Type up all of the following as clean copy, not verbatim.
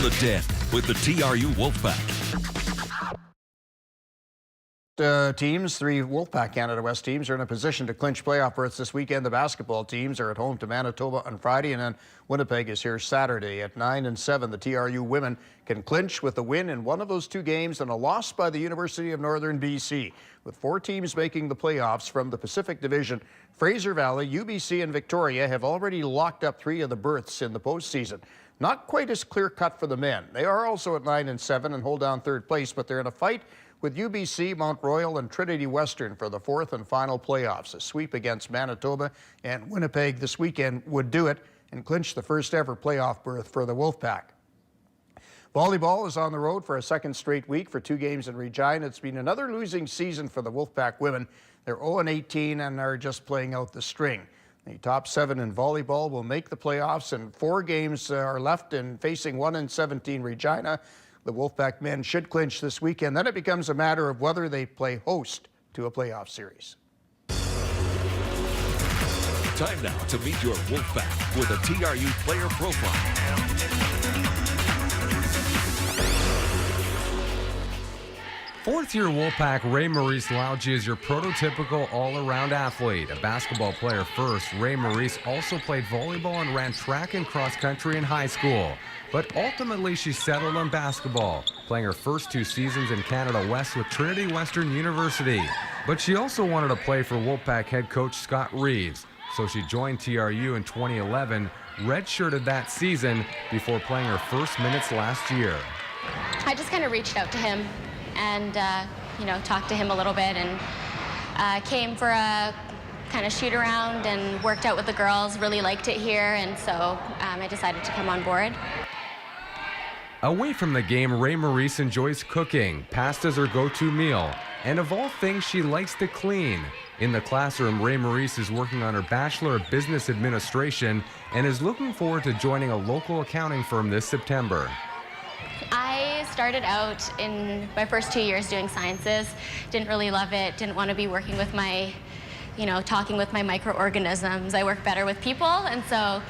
the Den with the TRU Wolfpack. Teams, 3 Wolfpack Canada West teams, are in a position to clinch playoff berths this weekend. The basketball teams are at home to Manitoba on Friday, and then Winnipeg is here Saturday. At 9 and 7, the TRU women can clinch with a win in one of those 2 games and a loss by the University of Northern BC. With 4 teams making the playoffs from the Pacific Division, Fraser Valley, UBC, and Victoria have already locked up 3 of the berths in the postseason. Not quite as clear-cut for the men. They are also at 9 and 7 and hold down 3rd place, but they're in a fight with UBC, Mount Royal, and Trinity Western for the 4th and final playoffs. A sweep against Manitoba and Winnipeg this weekend would do it and clinch the first ever playoff berth for the Wolfpack. Volleyball is on the road for a 2nd straight week for 2 games in Regina. It's been another losing season for the Wolfpack women. They're 0-18 and are just playing out the string. The top 7 in volleyball will make the playoffs, and 4 games are left in facing 1-17 Regina. The Wolfpack men should clinch this weekend. Then it becomes a matter of whether they play host to a playoff series. Time now to meet your Wolfpack with a TRU player profile. Fourth-year Wolfpack Ray Maurice Laugi is your prototypical all-around athlete. A basketball player first, Ray Maurice also played volleyball and ran track and cross-country in high school. But ultimately, she settled on basketball, playing her first 2 seasons in Canada West with Trinity Western University. But she also wanted to play for Wolfpack head coach Scott Reeves, so she joined TRU in 2011, redshirted that season before playing her first minutes last year. I just kind of reached out to him and, talked to him a little bit, and came for a kind of shoot around and worked out with the girls, really liked it here, and so I decided to come on board. Away from the game, Ray Maurice enjoys cooking. Pasta's her go-to meal. And of all things, she likes to clean. In the classroom, Ray Maurice is working on her Bachelor of Business Administration and is looking forward to joining a local accounting firm this September. I started out in my first 2 years doing sciences, didn't really love it, didn't want to be working with my, talking with my microorganisms. I work better with people, and so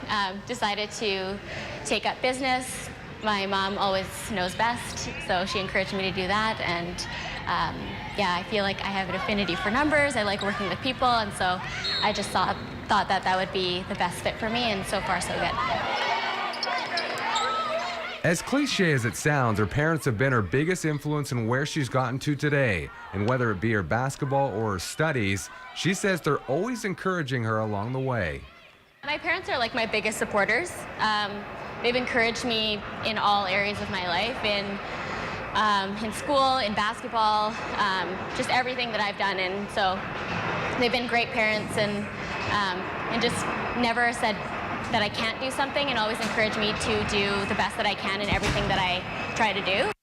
decided to take up business. My mom always knows best, so she encouraged me to do that, and I feel like I have an affinity for numbers. I like working with people, and so I just thought that would be the best fit for me, and so far so good. As cliche as it sounds, her parents have been her biggest influence in where she's gotten to today. And whether it be her basketball or her studies, she says they're always encouraging her along the way. My parents are like my biggest supporters. They've encouraged me in all areas of my life, in school, in basketball, just everything that I've done. And so they've been great parents, and just never said that I can't do something, and always encourage me to do the best that I can in everything that I try to do.